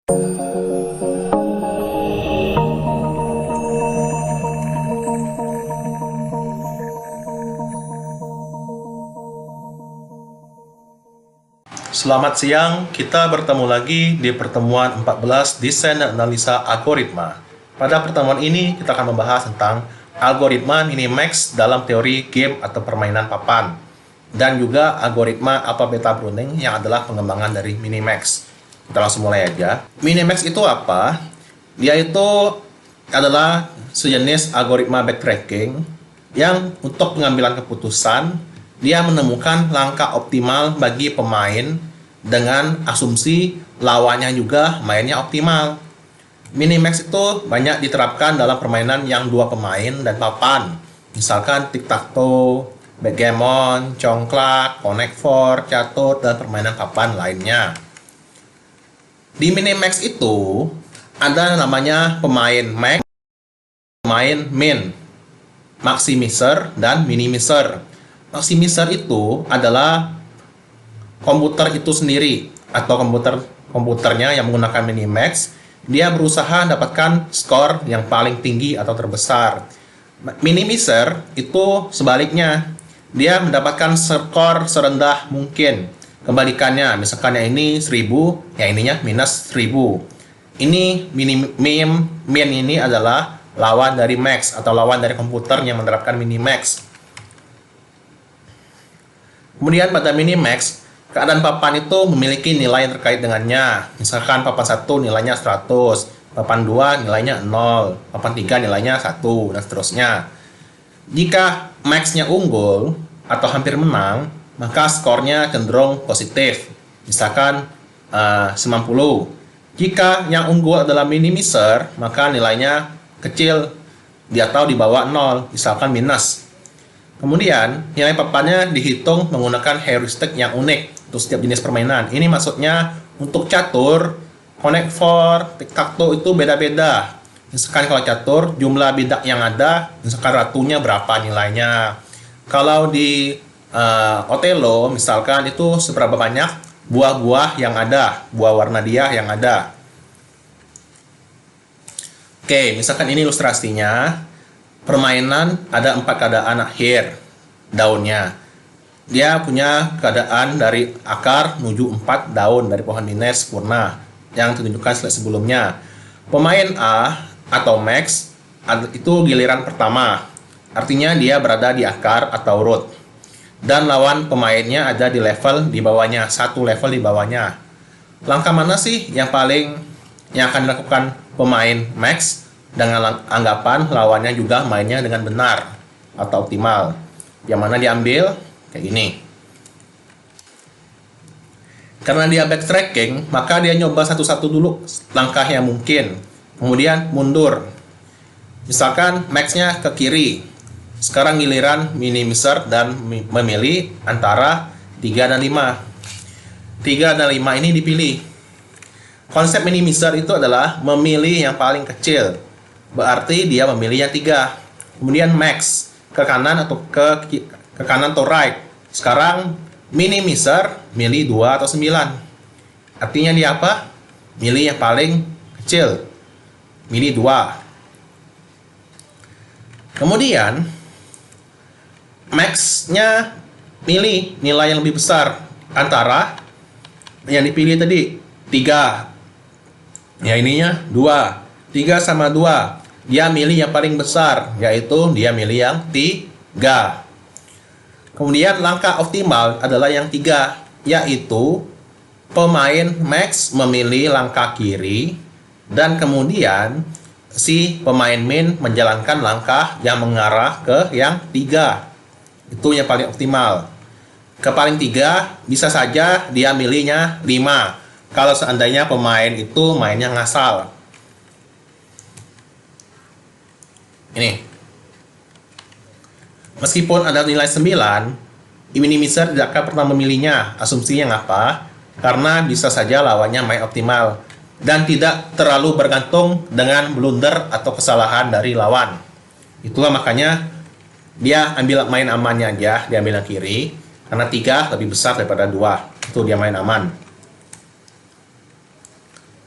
Selamat siang, kita bertemu lagi di pertemuan 14 Desain dan Analisa Algoritma. Pada pertemuan ini, kita akan membahas tentang algoritma Minimax dalam teori game atau permainan papan, dan juga algoritma Alpha Beta Bruning yang adalah pengembangan dari Minimax. Kita langsung mulai aja. Minimax itu apa? Dia itu adalah sejenis algoritma backtracking yang untuk pengambilan keputusan, dia menemukan langkah optimal bagi pemain dengan asumsi lawannya juga mainnya optimal. Minimax itu banyak diterapkan dalam permainan yang dua pemain dan papan. Misalkan tic-tac-toe, backgammon, congklak, connect four, catur, dan permainan papan lainnya. Di Minimax itu ada namanya pemain max, pemain min, maximizer, dan minimizer. Maximizer itu adalah komputer itu sendiri atau komputernya yang menggunakan Minimax, dia berusaha mendapatkan skor yang paling tinggi atau terbesar. Minimizer itu sebaliknya, dia mendapatkan skor serendah mungkin. Kebalikannya, misalkan yang ini 1000, yang ininya minus 1000. Ini min ini adalah lawan dari max atau lawan dari komputer yang menerapkan Minimax. Kemudian pada Minimax, keadaan papan itu memiliki nilai yang terkait dengannya. Misalkan papan 1 nilainya 100, papan 2 nilainya 0, papan 3 nilainya 1, dan seterusnya. Jika max-nya unggul atau hampir menang, maka skornya cenderung positif. Misalkan 90. Jika yang unggul adalah minimizer, maka nilainya kecil, di atau di bawah 0, misalkan minus. Kemudian, nilai papannya dihitung menggunakan heuristik yang unik untuk setiap jenis permainan. Ini maksudnya untuk catur, connect four, tic-tac-toe itu beda-beda. Misalkan kalau catur, jumlah bidak yang ada, misalkan ratunya berapa nilainya. Kalau di Otelo, misalkan itu seberapa banyak buah-buah yang ada, buah warna dia yang ada. Oke, misalkan ini ilustrasinya. Permainan ada 4 keadaan akhir daunnya. Dia punya keadaan dari akar menuju 4 daun dari pohon Linnaeus sempurna yang ditunjukkan slide sebelumnya. Pemain A atau max itu giliran pertama, artinya dia berada di akar atau root, dan lawan pemainnya ada di level di bawahnya, satu level di bawahnya. Langkah mana sih yang akan dilakukan pemain max dengan anggapan lawannya juga mainnya dengan benar atau optimal? Yang mana diambil? Kayak gini. Karena dia backtracking, maka dia nyoba satu-satu dulu langkah yang mungkin, kemudian mundur. Misalkan max-nya ke kiri, sekarang giliran minimizer dan memilih antara 3 dan 5. 3 dan 5 ini dipilih. Konsep minimizer itu adalah memilih yang paling kecil, berarti dia memilih yang 3. Kemudian max ke kanan atau ke kanan atau right. Sekarang minimizer milih 2 atau 9. Artinya dia apa? Milih yang paling kecil, milih 2. Kemudian max-nya milih nilai yang lebih besar antara yang dipilih tadi 3. Ya ininya 2. 3 sama 2. Dia milih yang paling besar, yaitu dia milih yang 3. Kemudian langkah optimal adalah yang 3, yaitu pemain max memilih langkah kiri, dan kemudian si pemain min menjalankan langkah yang mengarah ke yang 3. Itu yang paling optimal. Ke paling 3 bisa saja dia milihnya 5, kalau seandainya pemain itu mainnya ngasal. Ini. Meskipun ada nilai 9, minimizer tidak akan pernah memilihnya. Asumsinya apa? Karena bisa saja lawannya main optimal dan tidak terlalu bergantung dengan blunder atau kesalahan dari lawan. Itulah makanya dia ambil main amannya aja, dia ambil yang kiri, karena 3 lebih besar daripada 2. Itu dia main aman.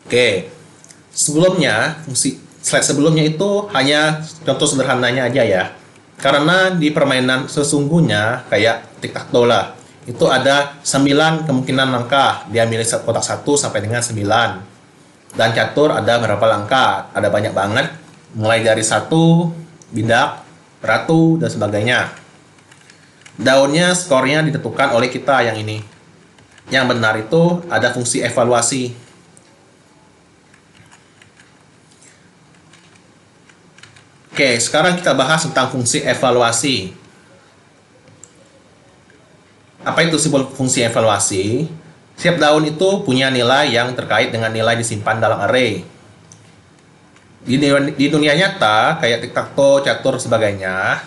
Oke, sebelumnya, fungsi slide sebelumnya itu hanya contoh sederhananya aja ya. Karena di permainan sesungguhnya, kayak tic-tac-toe lah, itu ada 9 kemungkinan langkah. Dia milih kotak 1 sampai dengan 9. Dan catur ada berapa langkah? Ada banyak banget, mulai dari 1, bindak, ratu, dan sebagainya. Daunnya, skornya ditentukan oleh kita yang ini. Yang benar itu ada fungsi evaluasi. Oke, sekarang kita bahas tentang fungsi evaluasi. Apa itu simbol fungsi evaluasi? Setiap daun itu punya nilai yang terkait dengan nilai disimpan dalam array. Di dunia nyata, kayak tic-tac-toe, catur, sebagainya,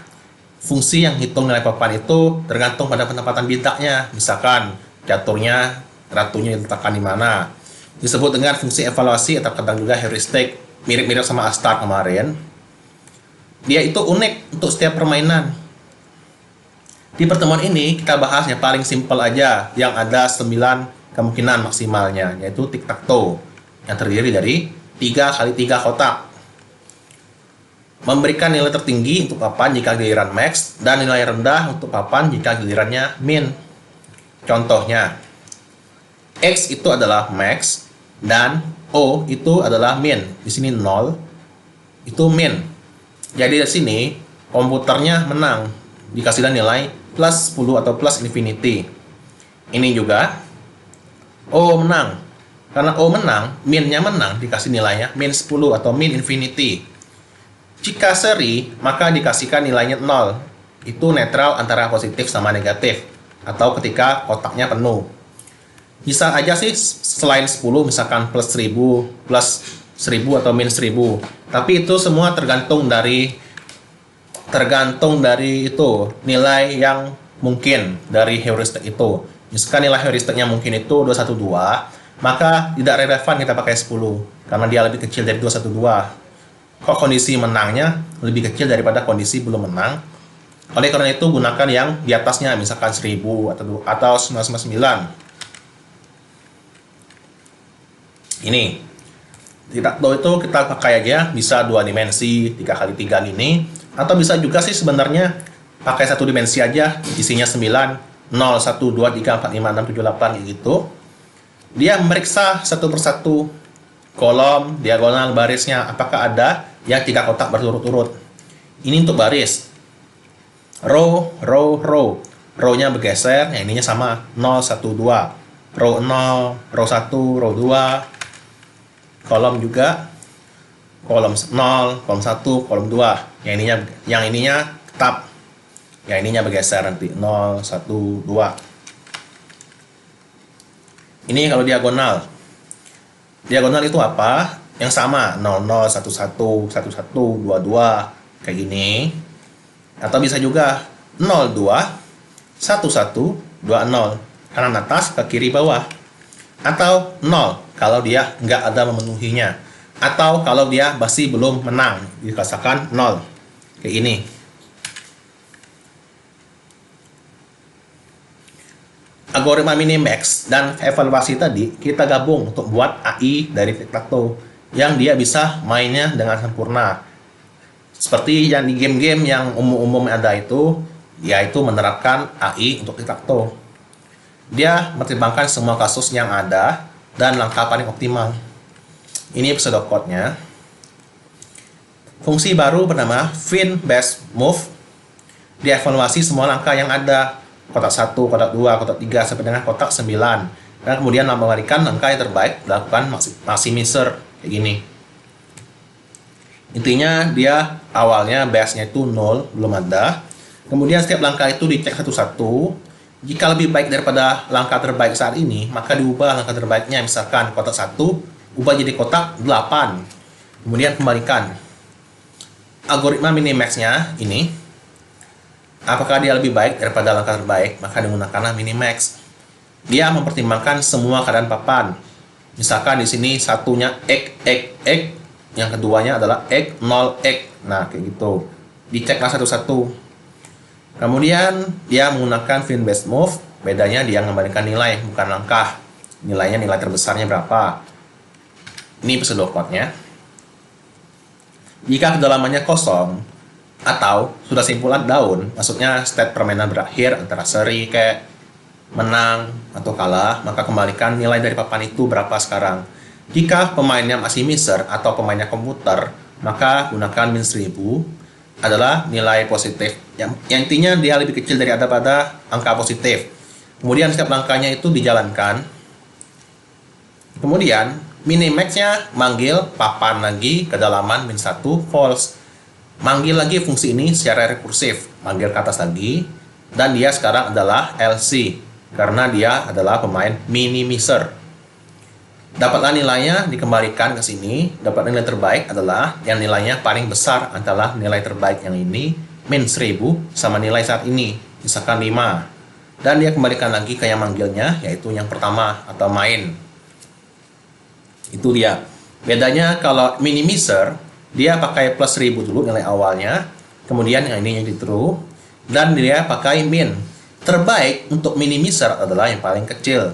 fungsi yang hitung nilai papan itu tergantung pada penempatan bintangnya. Misalkan, caturnya, ratunya diletakkan di mana. Disebut dengan fungsi evaluasi atau kadang juga heuristik. Mirip-mirip sama Astar kemarin. Dia itu unik untuk setiap permainan. Di pertemuan ini kita bahas yang paling simpel aja, yang ada 9 kemungkinan maksimalnya, yaitu tic-tac-toe, yang terdiri dari 3 kali 3 kotak. Memberikan nilai tertinggi untuk papan jika giliran max, dan nilai rendah untuk papan jika gilirannya min. Contohnya, X itu adalah max, dan O itu adalah min. Di sini 0, itu min. Jadi di sini komputernya menang, dikasih nilai plus 10 atau plus infinity. Ini juga O menang. Karena O menang, minnya menang, dikasih nilainya min 10 atau min infinity. Jika seri, maka dikasihkan nilainya 0. Itu netral antara positif sama negatif, atau ketika kotaknya penuh. Bisa aja sih selain 10, misalkan plus 1000, plus 1000 atau min 1000. Tapi itu semua tergantung dari itu nilai yang mungkin dari heuristik itu. Misalkan nilai heuristiknya mungkin itu 212, maka tidak relevan kita pakai 10 karena dia lebih kecil dari 212. Kok kondisi menangnya lebih kecil daripada kondisi belum menang. Oleh karena itu gunakan yang di atasnya, misalkan 1000 atau 999. Ini tic-tac-toe itu kita pakai aja, bisa 2 dimensi, 3 kali 3 ini, atau bisa juga sih sebenarnya pakai 1 dimensi aja, isinya 9, 0, 1, 2, 3, 4, 5, 6, 7, 8 gitu. Dia memeriksa satu persatu kolom, diagonal, barisnya, apakah ada yang 3 kotak berturut-turut. Ini untuk baris. Row, row, row. Row-nya bergeser, yang ininya sama, 0, 1, 2. Row 0, row 1, row 2. Kolom juga, kolom 0, kolom 1, kolom 2. Yang ininya tetap, yang ininya bergeser nanti 0, 1, 2. Ini kalau diagonal. Diagonal itu apa? Yang sama, 0, 0, 1, 1, 1, 1, 2, 2, kayak gini. Atau bisa juga 0, 2, 1, 1, 2, 0. Kanan atas ke kiri bawah. Atau 0 kalau dia nggak ada memenuhinya, atau kalau dia masih belum menang, dikatakan 0 kayak ini. Algoritma minimax dan evaluasi tadi kita gabung untuk buat AI dari tic-tac-toe yang dia bisa mainnya dengan sempurna. Seperti yang di game-game yang umum-umum ada itu, yaitu menerapkan AI untuk tic-tac-toe. Dia mempertimbangkan semua kasus yang ada dan langkah paling optimal. Ini pseudocode-nya. Fungsi baru bernama fin best move. Dievaluasi semua langkah yang ada. Kotak 1, kotak 2, kotak 3, sampai dengan kotak 9. Dan kemudian memberikan langkah yang terbaik, dilakukan maximizer. Kayak gini. Intinya dia awalnya base-nya itu 0, belum ada. Kemudian setiap langkah itu dicek satu-satu. Jika lebih baik daripada langkah terbaik saat ini, maka diubah langkah terbaiknya. Misalkan kotak 1, ubah jadi kotak 8. Kemudian kembalikan. Algoritma minimax-nya ini, apakah dia lebih baik daripada langkah terbaik, maka digunakanlah minimax. Dia mempertimbangkan semua keadaan papan. Misalkan di sini satunya X, yang keduanya adalah X, 0X. Nah, kayak gitu. Diceklah satu-satu. Kemudian dia menggunakan fin best move, bedanya dia mengembalikan nilai, bukan langkah. Nilainya nilai terbesarnya berapa. Ini pseudocode-nya. Jika kedalamannya kosong atau sudah simpulan daun, maksudnya state permainan berakhir antara seri kayak menang atau kalah, maka kembalikan nilai dari papan itu berapa sekarang. Jika pemainnya masih miser atau pemainnya komputer, maka gunakan min 1000 adalah nilai positif. Yang intinya dia lebih kecil daripada angka positif. Kemudian setiap langkahnya itu dijalankan. Kemudian minimax-nya manggil papan lagi kedalaman min 1 false. Manggil lagi fungsi ini secara rekursif, manggil ke atas lagi, dan dia sekarang adalah LC karena dia adalah pemain minimizer. Dapatlah nilainya, dikembalikan ke sini. Dapat nilai terbaik adalah yang nilainya paling besar adalah nilai terbaik yang ini, min 1000 sama nilai saat ini, misalkan 5. Dan dia kembalikan lagi ke yang manggilnya, yaitu yang pertama atau main. Itu dia. Bedanya kalau minimizer, dia pakai plus 1000 dulu nilai awalnya, kemudian yang ini yang di true, dan dia pakai min. Terbaik untuk minimizer adalah yang paling kecil,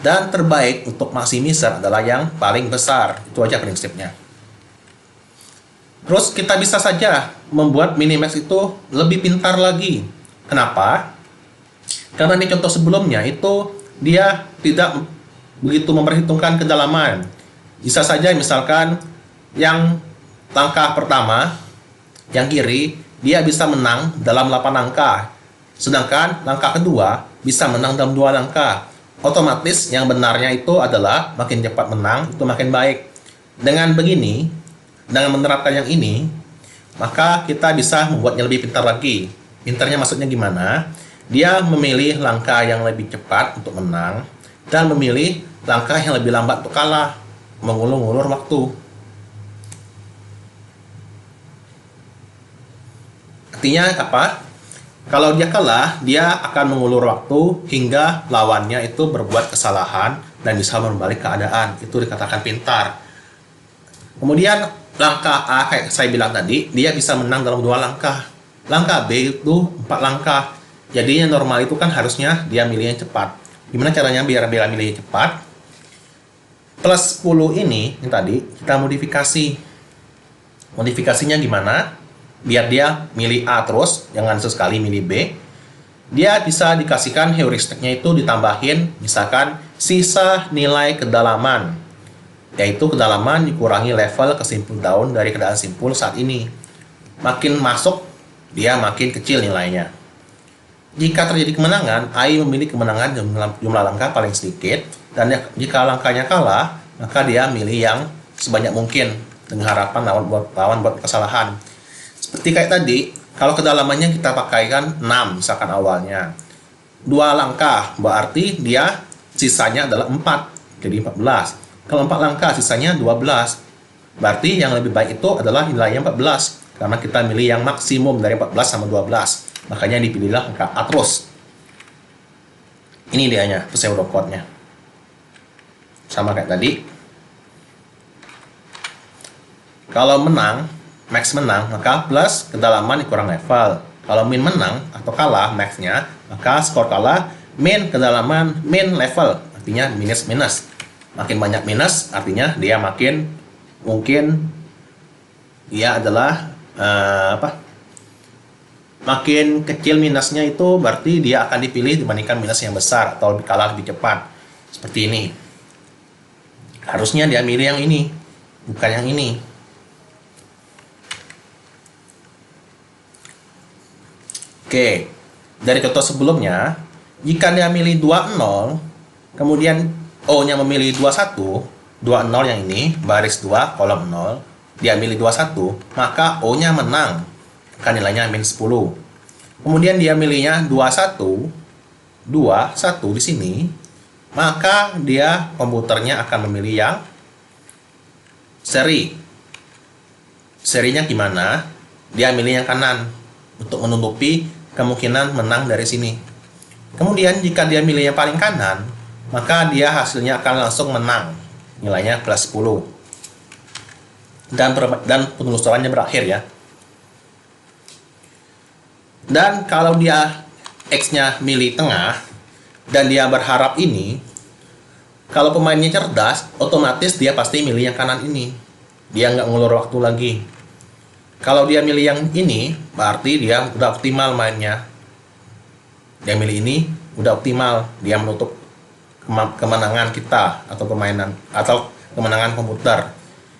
dan terbaik untuk maximizer adalah yang paling besar. Itu aja prinsipnya. Terus kita bisa saja membuat minimax itu lebih pintar lagi. Kenapa? Karena di contoh sebelumnya itu dia tidak begitu memperhitungkan kedalaman. Bisa saja misalkan yang langkah pertama, yang kiri, dia bisa menang dalam 8 langkah. Sedangkan langkah kedua bisa menang dalam 2 langkah. Otomatis yang benarnya itu adalah makin cepat menang, itu makin baik. Dengan begini, dengan menerapkan yang ini, maka kita bisa membuatnya lebih pintar lagi. Pintarnya maksudnya gimana? Dia memilih langkah yang lebih cepat untuk menang, dan memilih langkah yang lebih lambat untuk kalah, mengulur-ulur waktu. Artinya apa? Kalau dia kalah, dia akan mengulur waktu hingga lawannya itu berbuat kesalahan dan bisa berbalik keadaan. Itu dikatakan pintar. Kemudian langkah A, kayak saya bilang tadi, dia bisa menang dalam 2 langkah. Langkah B itu 4 langkah. Jadinya normal itu kan harusnya dia milih yang cepat. Gimana caranya biar milih yang cepat? Plus 10 ini, yang tadi, kita modifikasi. Modifikasinya gimana? Biar dia milih A terus, jangan sesekali milih B. Dia bisa dikasihkan heuristiknya itu ditambahin, misalkan sisa nilai kedalaman, yaitu kedalaman dikurangi level kesimpul daun dari keadaan simpul saat ini. Makin masuk, dia makin kecil nilainya. Jika terjadi kemenangan, AI memilih kemenangan jumlah langkah paling sedikit, dan jika langkahnya kalah, maka dia milih yang sebanyak mungkin dengan harapan lawan buat kesalahan. Seperti kayak tadi, kalau kedalamannya kita pakaikan 6 misalkan awalnya. 2 langkah, berarti dia sisanya adalah 4, jadi 14. Kalau 4 langkah, sisanya 12. Berarti yang lebih baik itu adalah nilainya 14, karena kita milih yang maksimum dari 14 sama 12. Makanya dipilihlah angka A terus. Ini dianya, pseudocode-nya. Sama kayak tadi. Kalau menang, max menang, maka plus kedalaman dikurang level. Kalau min menang atau kalah max-nya, maka skor kalah min kedalaman min level. Artinya minus-minus. Makin banyak minus, artinya dia makin mungkin dia adalah makin kecil minusnya itu berarti dia akan dipilih dibandingkan minus yang besar atau kalah lebih cepat. Seperti ini. Harusnya dia milih yang ini, bukan yang ini. Oke, dari contoh sebelumnya, jika dia milih 20, kemudian O-nya memilih 21, 20 yang ini, baris 2, kolom 0, dia milih 21, maka O-nya menang. Kan nilainya min 10. Kemudian dia milihnya 21 di sini, maka dia komputernya akan memilih yang seri. Serinya gimana? Dia milih yang kanan untuk menutupi kemungkinan menang dari sini. Kemudian jika dia milih yang paling kanan, maka dia hasilnya akan langsung menang. Nilainya plus 10. Dan penelusurannya berakhir ya. Dan kalau dia X-nya milih tengah, dan dia berharap ini, Kalau pemainnya cerdas, otomatis dia pasti milih yang kanan ini. Dia nggak ngulur waktu lagi. Kalau dia milih yang ini, berarti dia udah optimal mainnya. Dia milih ini, udah optimal. Dia menutup kemenangan kita atau permainan atau kemenangan komputer.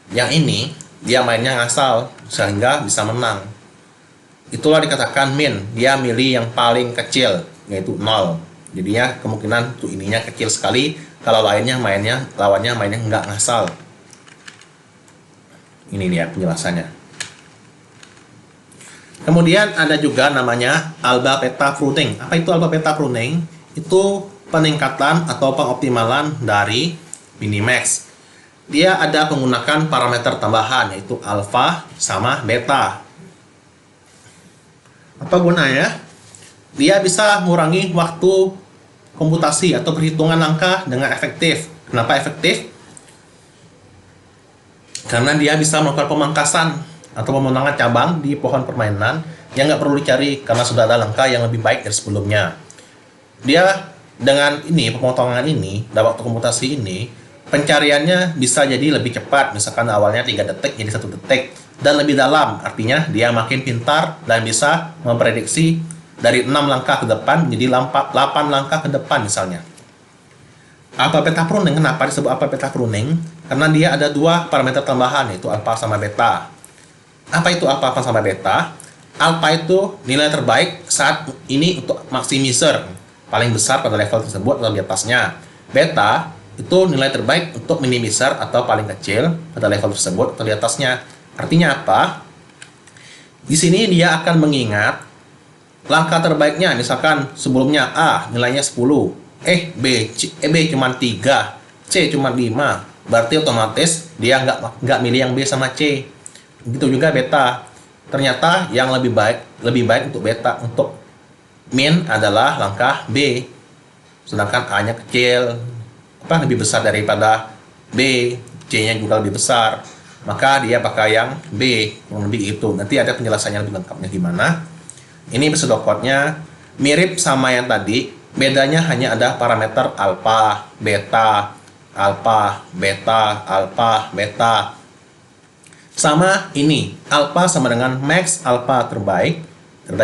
Yang ini, dia mainnya ngasal sehingga bisa menang. Itulah dikatakan min. Dia milih yang paling kecil, yaitu 0. Jadinya kemungkinan untuk ininya kecil sekali. Kalau lawannya mainnya nggak ngasal. Ini dia penjelasannya. Kemudian ada juga namanya alpha beta pruning. Apa itu alpha beta pruning? Itu peningkatan atau pengoptimalan dari minimax. Dia ada menggunakan parameter tambahan, yaitu alpha sama beta. Apa gunanya? Dia bisa mengurangi waktu komputasi atau perhitungan langkah dengan efektif. Kenapa efektif? Karena dia bisa melakukan pemangkasan atau pemenangan cabang di pohon permainan yang nggak perlu dicari karena sudah ada langkah yang lebih baik dari sebelumnya. Dia dengan ini, pemotongan ini, dalam waktu komputasi ini, pencariannya bisa jadi lebih cepat. Misalkan awalnya 3 detik jadi 1 detik dan lebih dalam. Artinya dia makin pintar dan bisa memprediksi dari 6 langkah ke depan jadi 8 langkah ke depan misalnya. Alpha beta pruning, kenapa disebut alpha beta pruning? Karena dia ada 2 parameter tambahan, yaitu alpha sama beta. Apa itu alpha sama beta? Alpha itu nilai terbaik saat ini untuk maximizer, paling besar pada level tersebut atau di atasnya. Beta itu nilai terbaik untuk minimizer atau paling kecil pada level tersebut atau di atasnya. Artinya apa? Di sini dia akan mengingat langkah terbaiknya. Misalkan sebelumnya A nilainya 10, B cuma 3, C cuma 5. Berarti otomatis dia nggak milih yang B sama C. Begitu juga beta. Ternyata yang lebih baik untuk beta, untuk min adalah langkah B. Sedangkan A-nya kecil, lebih besar daripada B, C-nya juga lebih besar. Maka dia pakai yang B, yang lebih itu. Nanti ada penjelasannya lebih lengkapnya gimana. Ini pseudocode-nya mirip sama yang tadi, bedanya hanya ada parameter alpha, beta, alpha, beta, alpha, beta. Sama ini, alpha sama dengan max alpha terbaik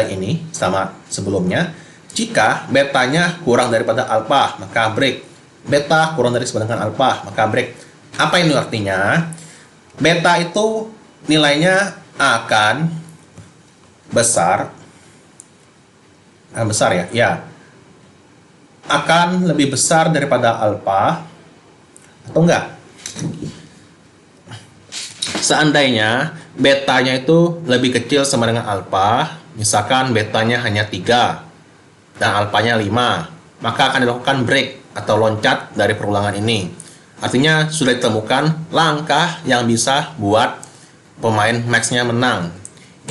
ini sama sebelumnya. Jika betanya kurang daripada alpha, maka break. Beta kurang dari sama dengan alpha, maka break. Apa ini artinya? Beta itu nilainya akan besar ya, akan lebih besar daripada alpha atau enggak? Seandainya betanya itu lebih kecil sama dengan alpha, misalkan betanya hanya 3 dan alpanya 5, maka akan dilakukan break atau loncat dari perulangan ini. Artinya sudah ditemukan langkah yang bisa buat pemain max-nya menang.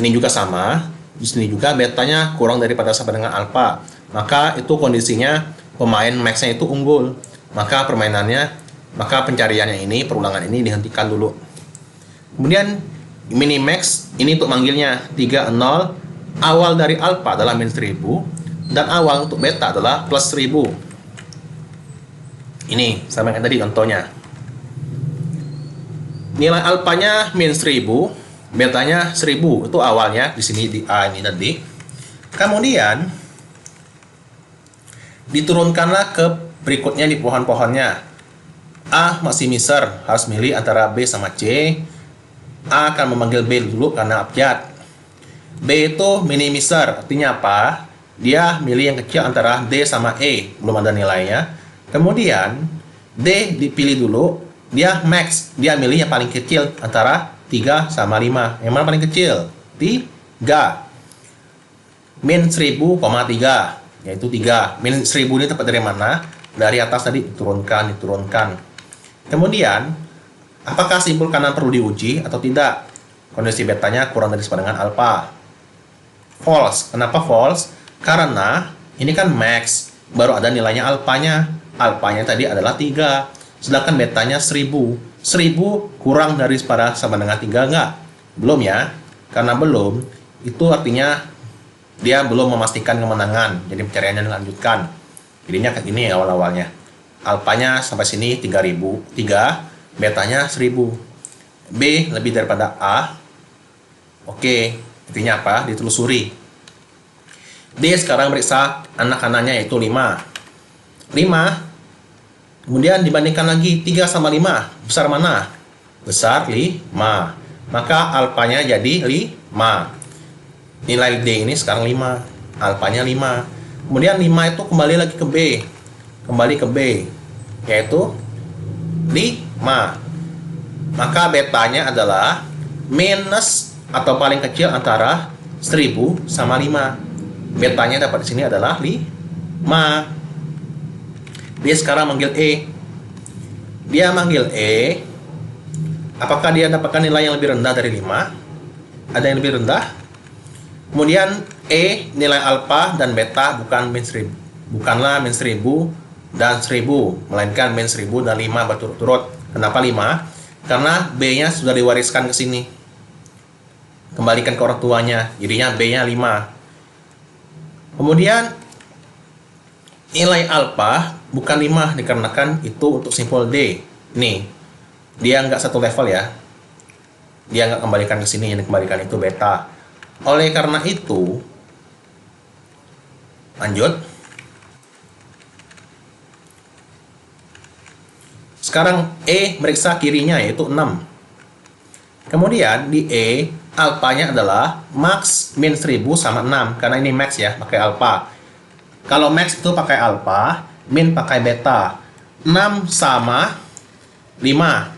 Ini juga sama, di sini juga betanya kurang daripada sama dengan alpha, maka itu kondisinya pemain max-nya itu unggul. Maka pencariannya ini, perulangan ini dihentikan dulu. Kemudian minimax ini untuk manggilnya 30, awal dari alpha adalah min 1000 dan awal untuk beta adalah plus 1000. Ini sama yang tadi contohnya. Nilai alpanya min 1000, betanya 1000, itu awalnya di sini di A ini tadi. Kemudian diturunkanlah ke berikutnya di pohon-pohonnya. A maximizer, harus milih antara B sama C. A akan memanggil B dulu karena abjad. B itu minimizer, artinya apa? Dia milih yang kecil antara D sama E, belum ada nilainya. Kemudian D dipilih dulu, dia max, dia milih yang paling kecil antara 3 sama 5. Yang mana paling kecil? 3. Min 1000,3, yaitu 3. Min 1000 ini dapat dari mana? Dari atas tadi diturunkan. Kemudian apakah simpul kanan perlu diuji atau tidak? Kondisi betanya kurang dari sama dengan alpha. False. Kenapa false? Karena ini kan max, baru ada nilainya alpanya. Alpanya tadi adalah 3, sedangkan betanya 1000. 1000 kurang dari sama dengan 3 enggak? Belum ya? Karena belum, itu artinya dia belum memastikan kemenangan. Jadi pencariannya dilanjutkan. Jadinya kayak gini awal-awalnya. Alfanya sampai sini 3000, 3, betanya 1000. B lebih daripada A. Oke, artinya apa? Ditelusuri. D sekarang meriksa anak-anaknya yaitu 5. 5. Kemudian dibandingkan lagi 3 sama 5. Besar mana? Besar 5. Maka alfanya jadi 5. Nilai D ini sekarang 5. Alfanya 5. Kemudian 5 itu kembali lagi ke B. Kembali ke B. Yaitu 5. Maka betanya adalah minus atau paling kecil antara 1000 sama 5. Betanya dapat di sini adalah 5. Dia sekarang manggil E. Dia manggil E. Apakah dia dapatkan nilai yang lebih rendah dari 5? Ada yang lebih rendah? Kemudian E, nilai alfa dan beta bukanlah min 1000 dan 1000, melainkan min 1000 dan 5 berturut-turut. Kenapa 5? Karena B-nya sudah diwariskan ke sini. Kembalikan ke orang tuanya, jadinya B-nya 5. Kemudian nilai alfa bukan 5 dikarenakan itu untuk simpul D. Nih, dia nggak satu level ya. Dia nggak kembalikan ke sini, yang dikembalikan itu beta. Oleh karena itu, lanjut. Sekarang E meriksa kirinya yaitu 6. Kemudian di E, alfanya adalah max min 1000 sama 6. Karena ini max ya, pakai alfa. Kalau max itu pakai alfa, min pakai beta. 6 sama 5.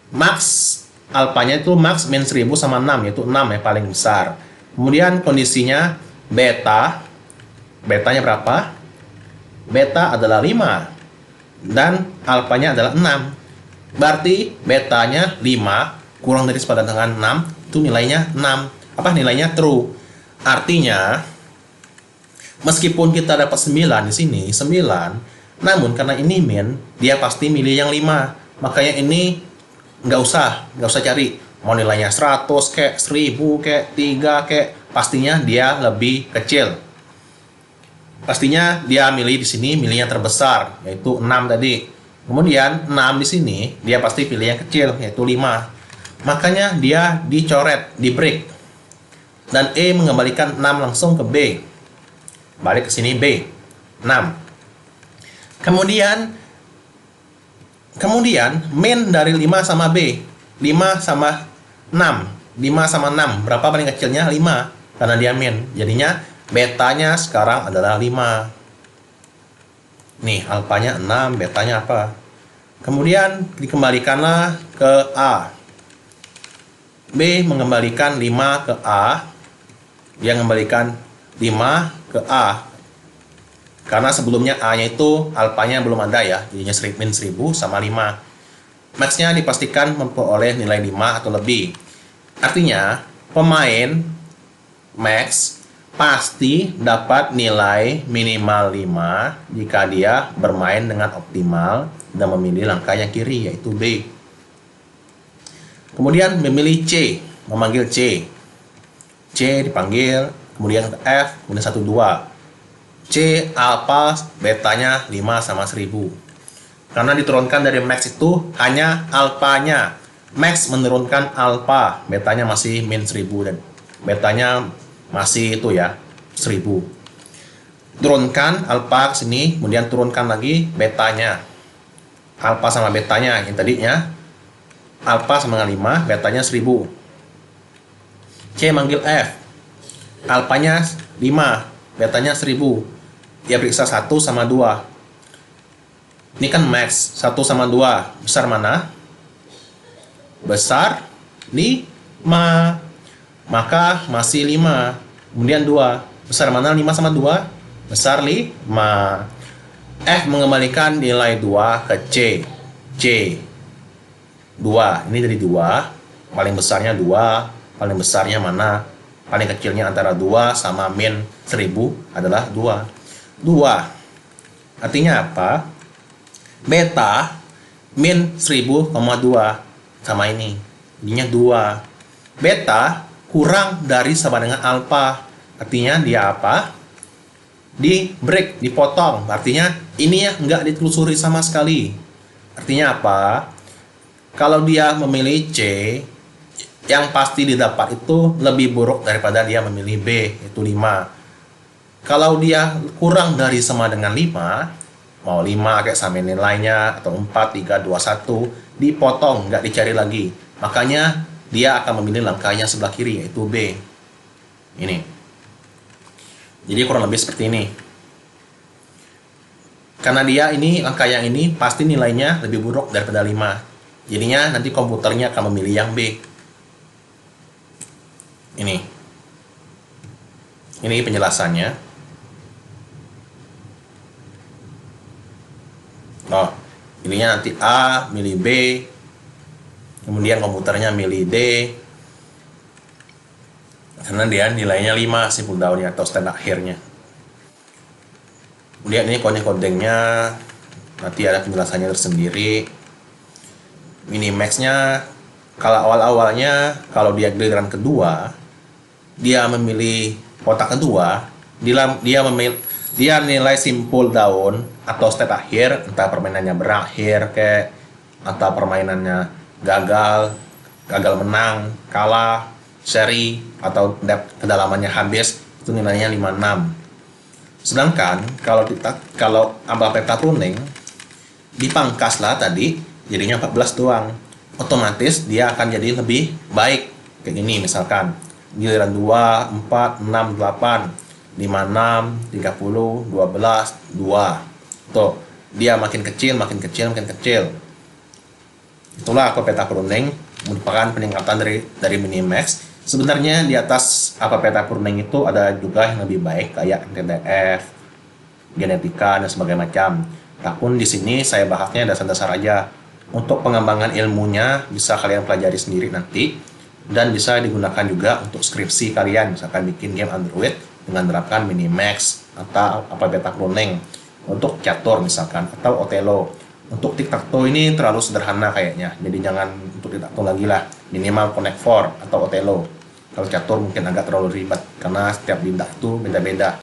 Max alfanya itu max min 1000 sama 6, yaitu 6 ya paling besar. Kemudian kondisinya beta. Betanya berapa? Beta adalah 5. Dan alfanya adalah 6. Berarti betanya 5 kurang dari sepadan dengan 6, itu nilainya 6. Apa nilainya? True. Artinya meskipun kita dapat 9 di sini, 9, namun karena ini min, dia pasti milih yang 5. Makanya ini nggak usah cari mau nilainya 100 kek, 1000 kek, 3 kek, pastinya dia lebih kecil. Pastinya dia milih di sini, milih yang terbesar yaitu 6 tadi. Kemudian 6 di sini dia pasti pilih yang kecil yaitu 5. Makanya dia dicoret, di break. Dan E mengembalikan 6 langsung ke B. Balik ke sini B, 6. Kemudian min dari 5 sama B. 5 sama 6. 5 sama 6. Berapa paling kecilnya? 5. Karena dia min. Jadinya betanya sekarang adalah 5. Nih, alfanya 6, betanya apa? Kemudian dikembalikanlah ke A. B mengembalikan 5 ke A. Dia mengembalikan 5 ke A. Karena sebelumnya A-nya itu alfanya belum ada ya. Jadinya min 1000 sama 5. Max-nya dipastikan memperoleh nilai 5 atau lebih. Artinya, pemain Max pasti dapat nilai minimal 5 jika dia bermain dengan optimal dan memilih langkah yang kiri yaitu B. Kemudian memilih C, memanggil C. C dipanggil, kemudian F, kemudian 1, 2. C alfa betanya 5 sama 1000. Karena diturunkan dari max itu hanya alfanya. Max menurunkan alfa, betanya masih min 1000 dan betanya masih itu ya 1000. Turunkan alfa ke sini, kemudian turunkan lagi betanya. Alfa sama betanya yang tadinya alfa sama dengan 5, betanya 1000. C manggil F. Alfanya 5, betanya 1000. Dia periksa 1 sama 2. Ini kan max, 1 sama 2. Besar mana? Besar 5. Maka masih 5. Kemudian 2. Besar mana 5 sama 2? Besar 5. F mengembalikan nilai 2 ke C. C 2. Ini dari 2. Paling besarnya 2. Paling besarnya mana? Paling kecilnya antara 2 sama min 1000 adalah 2. 2. Artinya apa? Beta min 1000,2 sama ini. Jadinya 2. Beta kurang dari sama dengan alfa. Artinya dia apa? di break, dipotong. Artinya ini ya nggak ditelusuri sama sekali. Artinya apa? Kalau dia memilih C, yang pasti didapat itu lebih buruk daripada dia memilih B, itu 5. Kalau dia kurang dari sama dengan 5, mau 5 kayak sama nilainya, atau 4, 3, 2, 1, dipotong, nggak dicari lagi. Makanya dia akan memilih langkah yang sebelah kiri, yaitu B. Ini. Jadi kurang lebih seperti ini. Karena dia ini, langkah yang ini pasti nilainya lebih buruk daripada 5. Jadinya nanti komputernya akan memilih yang B. Ini penjelasannya. Oh, ininya nanti A milih B, kemudian komputernya milih D, karena dia nilainya 5 simple down-nya atau stand akhirnya. Kemudian ini kode-kodenya, nanti ada penjelasannya tersendiri. Minimax-nya, kalau awal-awalnya, kalau dia giliran kedua, dia memilih kotak kedua, dia nilai simple down atau state akhir, entah permainannya berakhir kayak, atau permainannya gagal menang, kalah, seri, atau kedalamannya habis, itu nilainya 56. Sedangkan kalau ambal peta pruning dipangkaslah tadi, jadinya 14 doang. Otomatis dia akan jadi lebih baik. Kayak gini misalkan, giliran 2, 4, 6, 8, 56, 30, 12, 2. Tuh, dia makin kecil. Itulah apa peta pruning, merupakan peningkatan dari minimax. Sebenarnya di atas apa peta pruning itu ada juga yang lebih baik kayak NTDF, genetika dan sebagainya macam. Namun di sini saya bahasnya dasar-dasar aja. Untuk pengembangan ilmunya bisa kalian pelajari sendiri nanti, dan bisa digunakan juga untuk skripsi kalian, misalkan bikin game Android dengan menerapkan minimax atau apa peta pruning untuk catur misalkan, atau Othello. Untuk tic-tac-toe ini terlalu sederhana kayaknya, jadi jangan untuk tic-tac-toe lagi lah, minimal Connect 4 atau Othello. Kalau catur mungkin agak terlalu ribet karena setiap bintang itu beda-beda.